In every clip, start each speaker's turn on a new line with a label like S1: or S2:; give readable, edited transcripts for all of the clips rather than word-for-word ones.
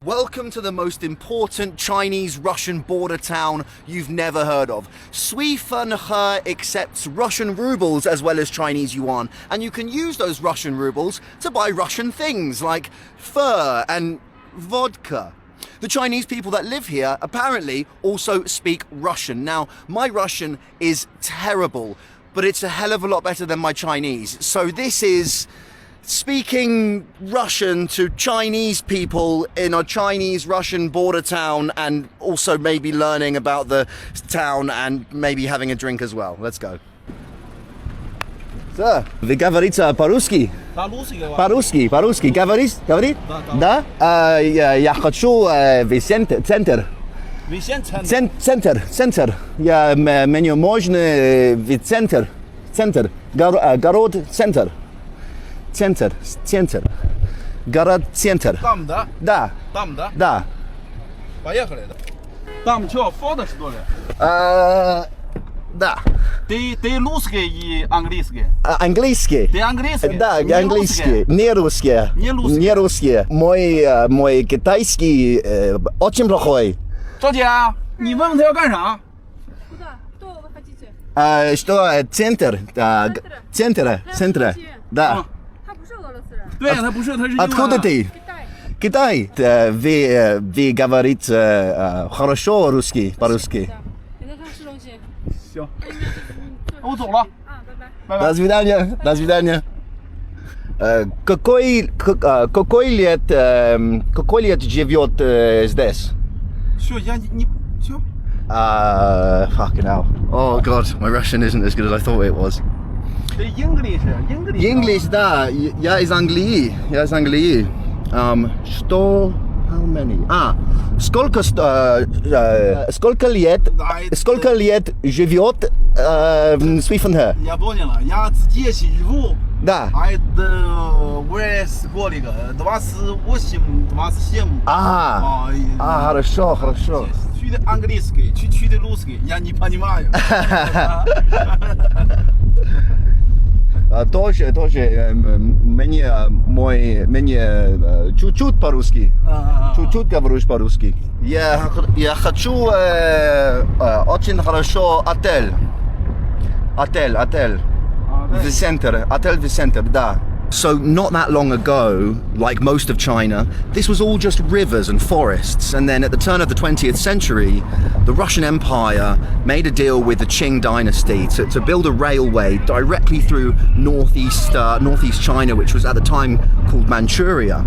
S1: Welcome to the most important Chinese-Russian border town you've never heard of. Suifenhe accepts Russian rubles as well as Chinese yuan, and you can use those Russian rubles to buy Russian things like fur and vodka. The Chinese people that live here apparently also speak Russian. Now, my Russian is terrible, but it's a hell of a lot better than my Chinese. So this is speaking Russian to Chinese people in a Chinese-Russian border town, and also maybe learning about the town and maybe having a drink as well. Let's go. Sir, вы говорите по-русски? По-русски. Говорит? Да? Я хочу в центр. Центр. Мне можно в центр. Город центр. Центр. Город центр.
S2: Там, да?
S1: Да.
S2: Там, да?
S1: Да.
S2: Поехали. Там что, фото, что ли?
S1: Да.
S2: Ты русский и английский?
S1: Английский.
S2: Ты английский?
S1: Да, английский. Не русский. Не русский. Мой китайский очень плохой.
S2: 赵姐，你问他要干啥？
S3: Что вы хотите?
S1: Что центр? Центр. Да.
S3: 他不是俄罗斯人。
S2: 对，他不是，他是英文。
S1: Откуда ты? Китай. Вы говорите хорошо русский, по-русски.
S3: 给他看吃东西。
S2: 行，我走了。
S3: 拜拜。
S1: До свидания. Какой лет живет здесь?
S2: Все, я не... Все.
S1: Fucking hell. Oh god, my Russian isn't as good as I thought it was.
S2: Ты English.
S1: English, да, я из Англии. Что? How many? Сколько лет живет Suifenhe?
S2: Я понял. Я здесь живу.
S1: Да.
S2: Это сколько? 27.
S1: Хорошо.
S2: Чуть английский, чуть русский. Я не понимаю.
S1: Тоже мне чуть-чуть по-русски. Чуть-чуть говоришь по-русски. Я хочу очень хорошо отель. В центр. Отель в центр, да. So not that long ago, like most of China, this was all just rivers and forests. And then at the turn of the 20th century, the Russian Empire made a deal with the Qing dynasty to build a railway directly through northeast China, which was at the time called Manchuria.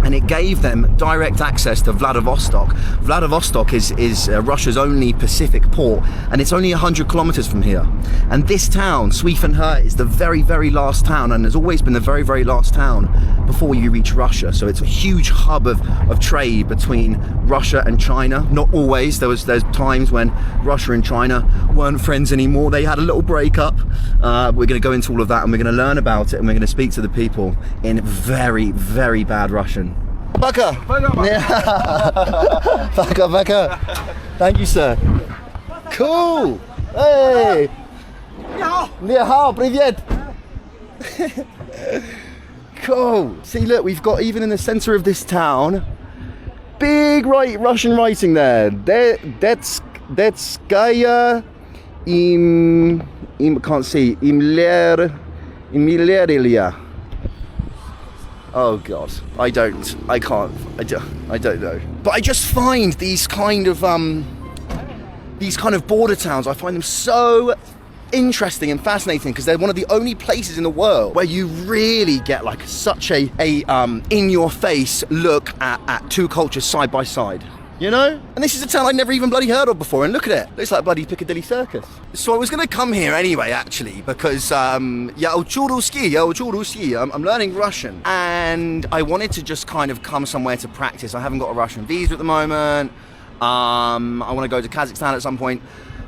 S1: And it gave them direct access to Vladivostok. Vladivostok is Russia's only Pacific port, and it's only 100 kilometers from here. And this town, Suifenhe, is the very, very last town, and has always been the very, very last town before you reach Russia. So it's a huge hub of trade between Russia and China. Not always. There's times when Russia and China weren't friends anymore. They had a little breakup. We're going to go into all of that, and we're going to learn about it, and we're going to speak to the people in very, very bad Russian. Пока. Пока. Thank you, sir. Cool. Hey. 你好, привет. Cool. See, look, we've got, even in the center of this town, big Russian writing there. Detskaya can't see, Imleria. Oh god, I don't know. But I just find these kind of border towns, I find them so interesting and fascinating, because they're one of the only places in the world where you really get like such a in-your-face look at two cultures side by side. You know? And this is a town I'd never even bloody heard of before, and look at it. Looks like bloody Piccadilly Circus. So I was going to come here anyway, actually, because I'm learning Russian, and I wanted to just kind of come somewhere to practice. I haven't got a Russian visa at the moment. I want to go to Kazakhstan at some point.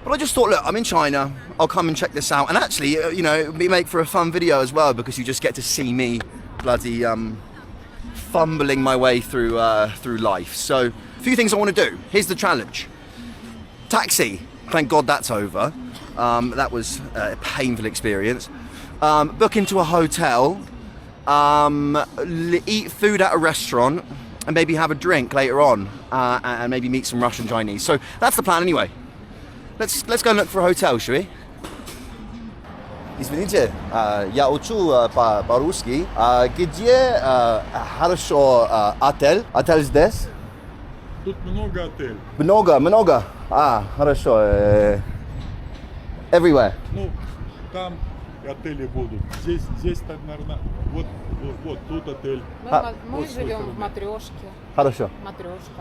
S1: But I just thought, look, I'm in China. I'll come and check this out. And actually, you know, it'll make for a fun video as well, because you just get to see me bloody fumbling my way through life. So, a few things I want to do. Here's the challenge. Taxi. Thank God that's over. That was a painful experience. Book into a hotel. Eat food at a restaurant. and maybe have a drink later on, and maybe meet some Russian Chinese. So that's the plan anyway. Let's go and look for a hotel, shall we? Извините, я учу по-русски. Где хорошо отель? Отель здесь?
S4: Тут много отелей.
S1: Много. Хорошо. Everywhere.
S4: Ну, там отели будут. Здесь так, наверное, вот тут отель.
S3: Мы живем в матрешке.
S1: Хорошо.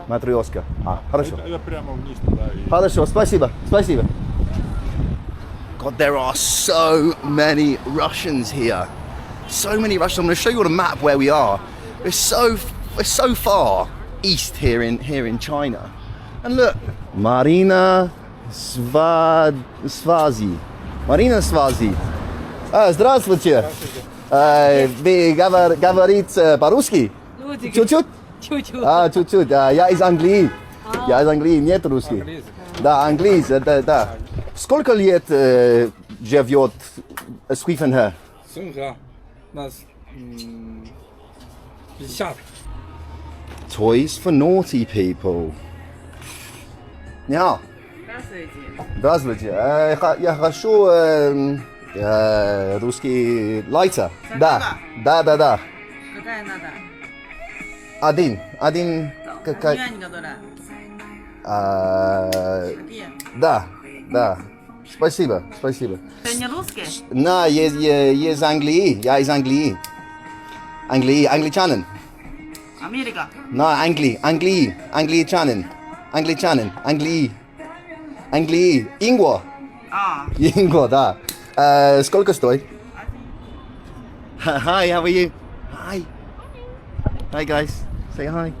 S1: Матрешка. Хорошо.
S4: Это прямо вниз туда.
S1: Хорошо, спасибо. God, there are so many Russians here. So many Russians. I'm going to show you on a map where we are. We're so far east here in China. And look, Marina Svazi. Здравствуйте. Вы говорите по-русски? Чуть-чуть? Чуть-чуть. Я из Англии. Нет русский. Да, английский, да. Сколько лет живет Swifenher?
S2: Нас 50.
S1: Toys for naughty people. Здравствуйте. Я хочу русский лайтер. Да.
S5: Какая надо?
S1: Один.
S5: Юань которая?
S1: Да. Спасибо.
S5: Ты не русский?
S1: На, из Англии. Я из Англии. Англичанин.
S5: Америка?
S1: На, англичанин. Англии. Ингво, да. Сколько стоит? Hi, how are you? Hi guys. Say hi.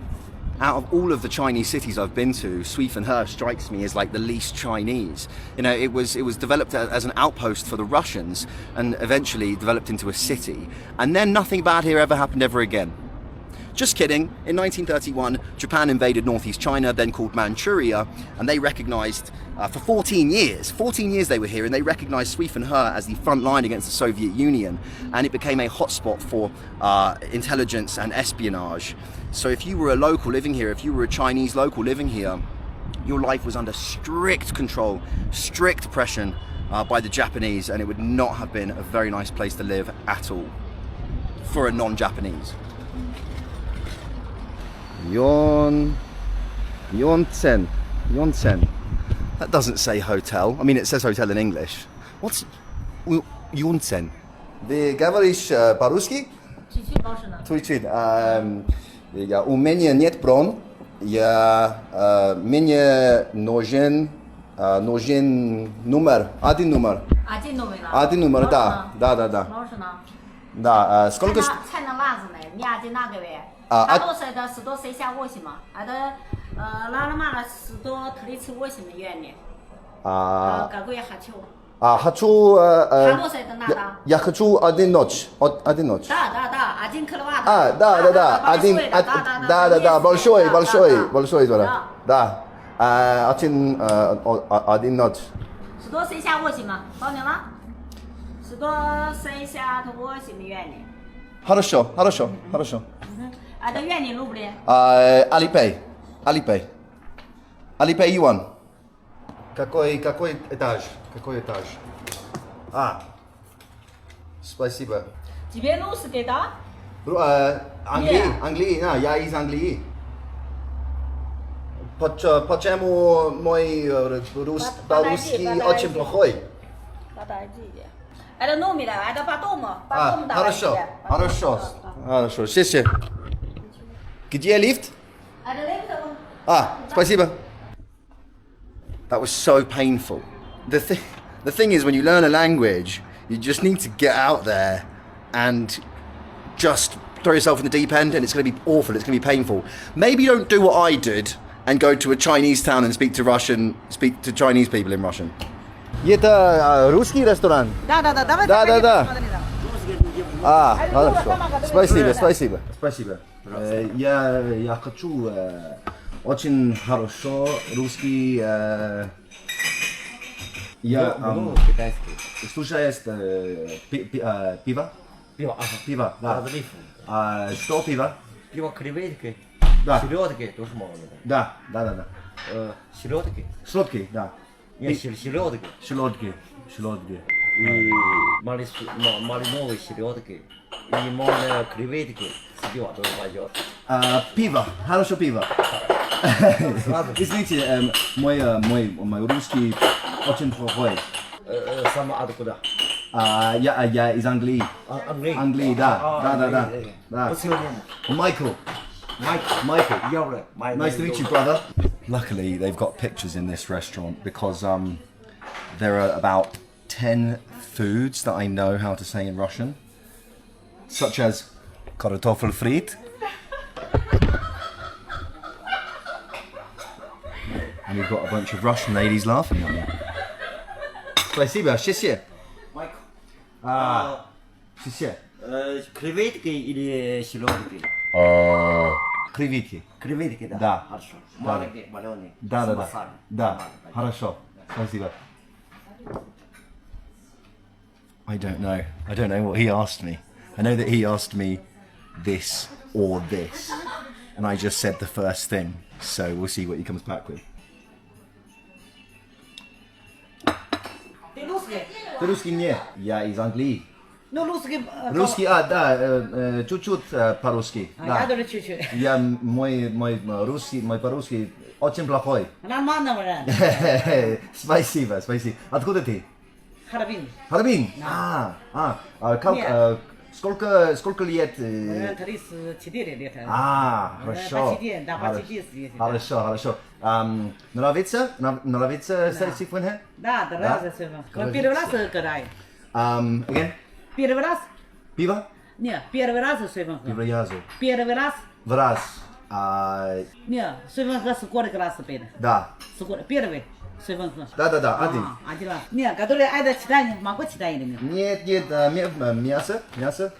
S1: Out of all of the Chinese cities I've been to, Swifenher strikes me as like the least Chinese. You know, it was developed as an outpost for the Russians and eventually developed into a city. And then nothing bad here ever happened ever again. Just kidding. In 1931, Japan invaded northeast China, then called Manchuria, and they recognized, for 14 years they were here, and they recognized Swifenher as the front line against the Soviet Union, and it became a hotspot for intelligence and espionage. So if you were a local living here, if you were a Chinese local living here, your life was under strict control, strict oppression by the Japanese, and it would not have been a very nice place to live at all for a non-Japanese. Yonsen. That doesn't say hotel. I mean, it says hotel in English. What's Yonsen? Ты говоришь по-русски? Чуть-чуть. У меня нет бронь. Мне нужен номер. Один номер. Один номер, да. Да. Сколько? Хочу... Я хочу один ночь.
S5: Да. 1 киловатт.
S1: Да. Большой. Да. Один ночь.
S5: 168, поняла? 168 юаней.
S1: Хорошо.
S5: Это юани рубли.
S1: Alipay yuan. Какой этаж? Спасибо.
S5: Тебе русский, да?
S1: Англии, я из Англии. Почему мой русский очень плохой?
S5: Подожди. Это номер, это потом
S1: Хорошо.谢谢. Где лифт?
S5: Это лифт.
S1: Спасибо. That was so painful. The thing is, when you learn a language, you just need to get out there and just throw yourself in the deep end, and it's going to be awful. It's going to be painful. Maybe don't do what I did and go to a Chinese town and speak to Chinese people in Russian. Это русский ресторан?
S5: Да.
S1: Хорошо. Спасибо. Я хочу очень хорошо русский. Я
S6: китайский.
S1: Слушаешь пиво? Пиво, да. Что пиво?
S6: Пиво креветкой.
S1: Да.
S6: Селедки тоже можно.
S1: Да.
S6: Селедки.
S1: Słodki, да.
S6: Нет, селедки.
S1: Селедки.
S6: И малиновые селедки. И можно креветки. Сидела тоже пойдет.
S1: Пиво. Хорошо пиво. Извините, мой русский очень плохой.
S6: Сама откуда?
S1: Я из Англии.
S6: Англии.
S1: Англии, да.
S6: What's your name?
S1: Michael.
S6: Michael. You're my
S1: Nice to meet you, brother. Luckily, they've got pictures in this restaurant because there are about 10 foods that I know how to say in Russian, such as kartoffel frit. And we've got a bunch of Russian ladies laughing at me. Спасибо, счастье.
S6: Michael.
S1: Счастье.
S6: Креветки или селедки?
S1: Креветки.
S6: Креветки, да.
S1: Да.
S6: Хорошо.
S1: Да.
S6: Маленькие, маленькие.
S1: Да.
S6: С маслами.
S1: Да. Хорошо. Спасибо. I don't know. I don't know what he asked me. I know that he asked me this or this. And I just said the first thing. So we'll see what he comes back with.
S5: Ты русский?
S1: Ты русский не? Я из Англии.
S5: Ну, русский...
S1: Русский, да, чуть-чуть по-русски.
S5: Я тоже чуть-чуть.
S1: Я мой по-русски очень плохой.
S5: Нормально, брат.
S1: Спасибо. Откуда ты?
S5: Харбин.
S1: Харбин? Сколько лет?
S5: 34 лет.
S1: Хорошо.
S5: Почти здесь.
S1: Хорошо. Нравится сегодня?
S5: Да, нравится. Первый раз когда?
S1: Again?
S5: Первый раз?
S1: Пиво?
S5: Нет, первый раз сегодня. Первый раз?
S1: В раз.
S5: Нет, сегодня сколько раз пили?
S1: Да.
S5: Первый. Сегодня.
S1: Да, один.
S5: Один раз. Нет, который это читать, могу читать или нет?
S1: Нет, мясо.
S5: Мясо.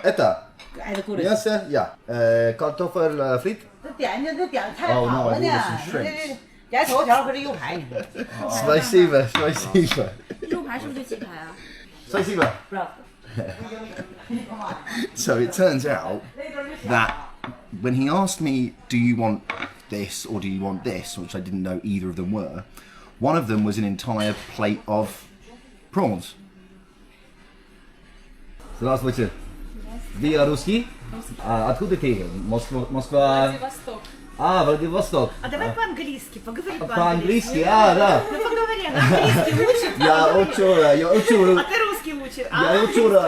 S1: Это.
S5: Это курица.
S1: Мясо, я. Картофель фрит.
S5: 太好了呢！这头条可是右排，
S1: Спасибо.
S3: 肉排是不是就棋牌啊？
S1: Спасибо.
S5: 不知道。
S1: So it turns out that when he asked me, do you want this or do you want this, which I didn't know either of them were, one of them was an entire plate of prawns. Здравствуйте. Вы русский? Откуда ты? Москва?
S3: Владивосток.
S1: Владивосток.
S5: А давай по-английски, поговори
S1: По-английски, да.
S5: Ну поговори, английский учит.
S1: Я учу.
S5: А ты русский учишь.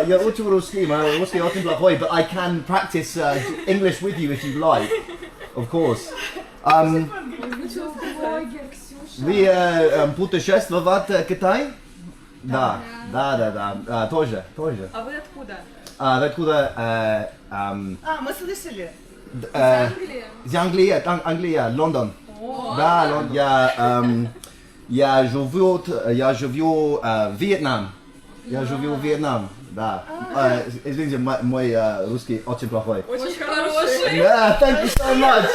S1: Я учу русский, мой русский очень плохой, but I can practice English with you if you like, of course. Вы путешествовать в Китай? Да, тоже.
S3: А вы откуда?
S1: Откуда?
S5: Мы слышали.
S1: Из Англии, Лондон. Да, я живу в Вьетнам. Да. Извините, мой русский очень плохой.
S3: Очень хороший.
S1: Yeah, thank you so much.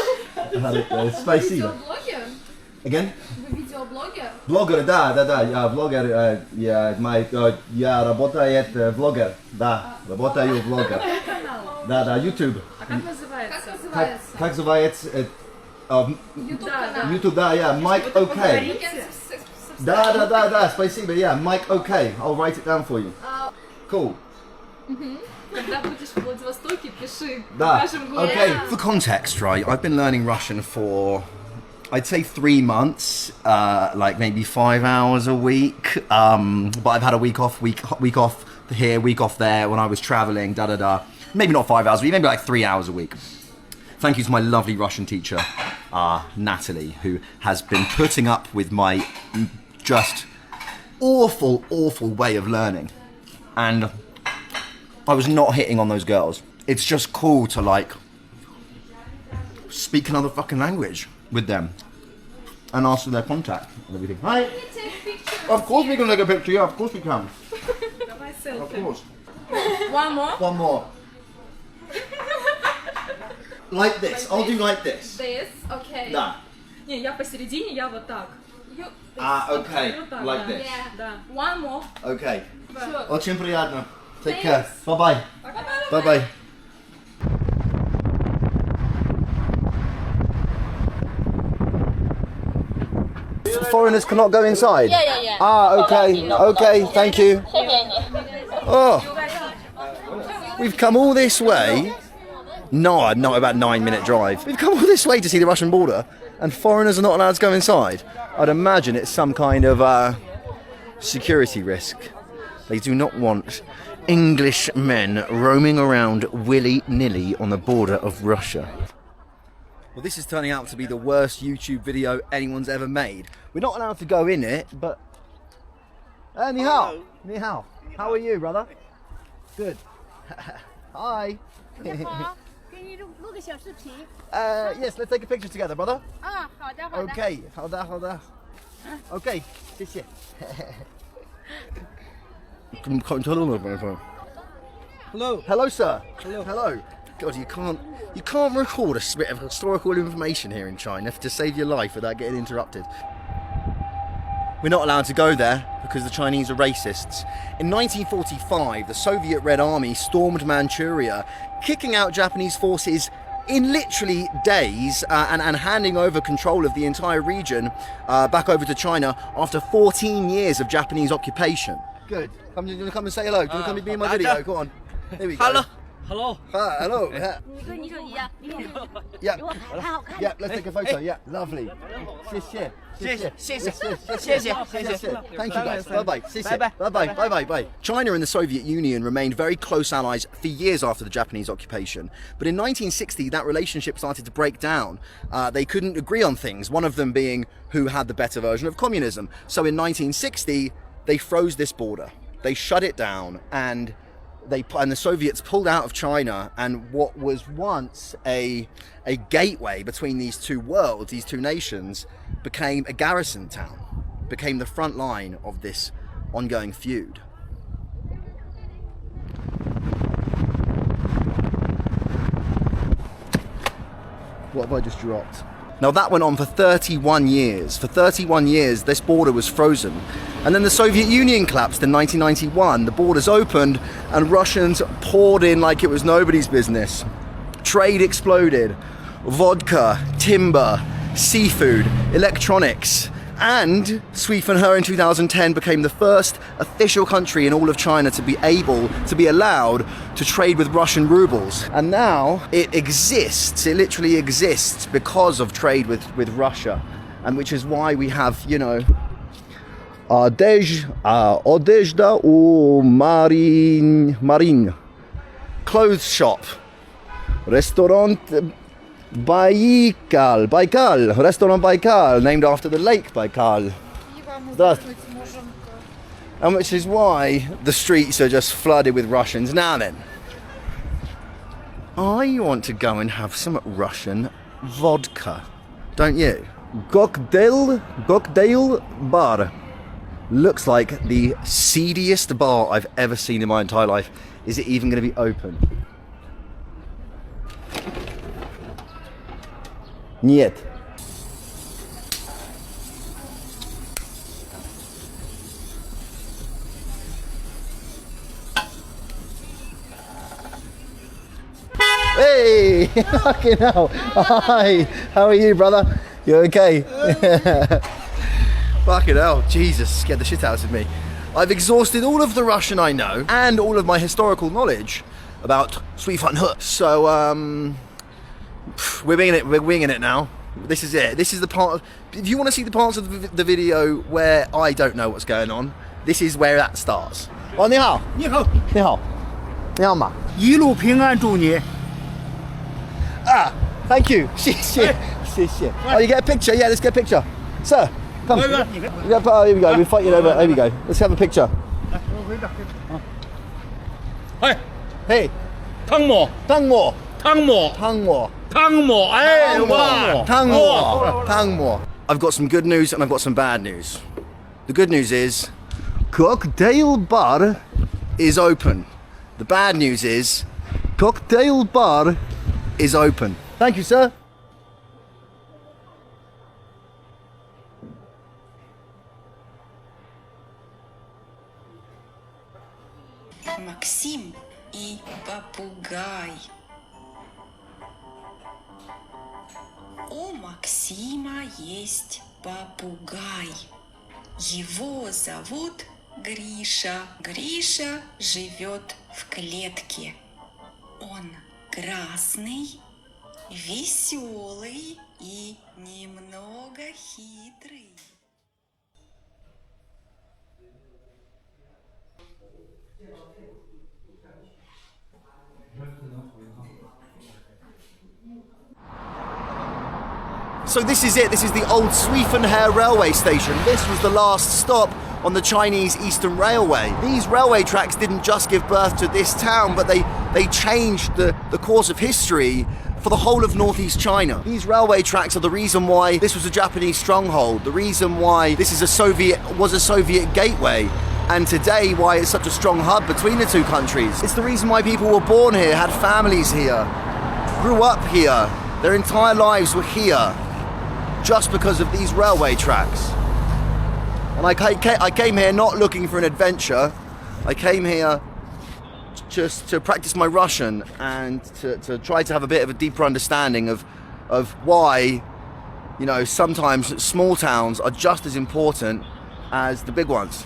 S1: Спасибо.
S3: Видеоблогер?
S1: Again?
S3: Вы видеоблогер?
S1: Блогер, да, я блогер, я работаю блогер, да, работаю блогер. Да, YouTube.
S3: А как называется?
S1: Как называется?
S3: YouTube канал.
S1: YouTube, да, Mike OK. Да, спасибо, Mike OK. I'll write it down for you. Cool.
S3: Когда будешь в Владивостоке, пиши.
S1: Да.
S3: Покажем город.
S1: Okay, for context, right, I've been learning Russian for, I'd say 3 months, like maybe 5 hours a week, but I've had a week off here, week off there when I was traveling, maybe not 5 hours a week, maybe like 3 hours a week. Thank you to my lovely Russian teacher, Natalie, who has been putting up with my just awful way of learning. And I was not hitting on those girls. It's just cool to like speak another fucking language with them and ask for their contact and everything. Hi. Of course we can take a picture. Yeah, of course we can.
S3: Давай
S1: Of
S3: селфи.
S1: course.
S3: One more.
S1: One more. Like this. I'll do like this.
S3: This. Okay.
S1: Да.
S3: Не, я посередине, я вот так.
S1: Okay.
S3: Вот так,
S1: Like
S3: да.
S1: this.
S3: Да. One more.
S1: Okay.
S3: Всё.
S1: Очень приятно. Take care. Bye bye.
S3: Пока.
S1: Bye bye. foreigners cannot go inside?
S7: Yeah.
S1: Ah, okay, okay, thank you. Oh, we've come all this way. No, not about 9-minute drive. We've come all this way to see the Russian border, and foreigners are not allowed to go inside. I'd imagine it's some kind of security risk. They do not want English men roaming around willy-nilly on the border of Russia. Well, this is turning out to be the worst YouTube video anyone's ever made. We're not allowed to go in it, but... Ni hao. Ni hao. How are you, brother? Good. Hi. Yes, let's take a picture together, brother. Okay. 好的. Okay. 谢谢. Hello, sir. Hello. God, you can't record a bit of historical information here in China to save your life without getting interrupted. We're not allowed to go there because the Chinese are racists. In 1945, the Soviet Red Army stormed Manchuria, kicking out Japanese forces in literally days and handing over control of the entire region back over to China after 14 years of Japanese occupation. Good. Do you want to come and say hello? Do you want to come and be in my video? Go on. Here we go.
S2: Hello.
S1: Hello. Yeah. Yeah, let's take a photo. Yeah, lovely. 谢谢. Thank you guys. Bye-bye. China and the Soviet Union remained very close allies for years after the Japanese occupation. But in 1960, that relationship started to break down. They couldn't agree on things, one of them being who had the better version of communism. So in 1960, they froze this border. They shut it down, and the Soviets pulled out of China, and what was once a gateway between these two worlds, these two nations, became a garrison town, became the front line of this ongoing feud. What have I just dropped? Now that went on for 31 years. For 31 years, this border was frozen. And then the Soviet Union collapsed in 1991. The borders opened and Russians poured in like it was nobody's business. Trade exploded. Vodka, timber, seafood, electronics. And Sweden in 2010 became the first official country in all of China to be allowed to trade with Russian rubles. And now it exists, it literally exists because of trade with Russia. And which is why we have, you know, Odezhda u Marin, clothes shop, restaurant, Baikal, Restaurant Baikal, named after the lake Baikal. And which is why the streets are just flooded with Russians. Now then, I want to go and have some Russian vodka, don't you? Cocktail bar. Looks like the seediest bar I've ever seen in my entire life. Is it even going to be open? Нет. Hey! Fucking hell. Hi! How are you, brother? You okay? Fucking hell. Jesus, scared the shit out of me. I've exhausted all of the Russian I know and all of my historical knowledge about Sweden. So, we're winging it now. This is it. This is the part. If you want to see the parts of the video where I don't know what's going on, this is where that starts. Oh, 你好，你好，你好，你好嘛。一路平安，祝你。Ah, thank you. 谢谢，谢谢. Oh, you get a picture? Yeah, let's get a picture. Sir, come. Here we go. We're fighting over. Here we go. Let's have a picture.
S2: Hey,
S1: hey,
S2: 汤姆。
S1: I've got some good news and I've got some bad news. The good news is cocktail bar is open. The bad news is cocktail bar is open. Thank you, sir.
S8: Максим и попугай. У Максима есть попугай. Его зовут Гриша. Гриша живет в клетке. Он красный, веселый и немного хитрый.
S1: So this is it. This is the old Swiefenhair railway station. This was the last stop on the Chinese Eastern Railway. These railway tracks didn't just give birth to this town, but they changed the course of history for the whole of northeast China. These railway tracks are the reason why this was a Japanese stronghold, the reason why this is a Soviet gateway, and today why it's such a strong hub between the two countries. It's the reason why people were born here, had families here, grew up here, their entire lives were here, just because of these railway tracks. And I came here not looking for an adventure. I came here just to practice my Russian and to try to have a bit of a deeper understanding of why, you know, sometimes small towns are just as important as the big ones.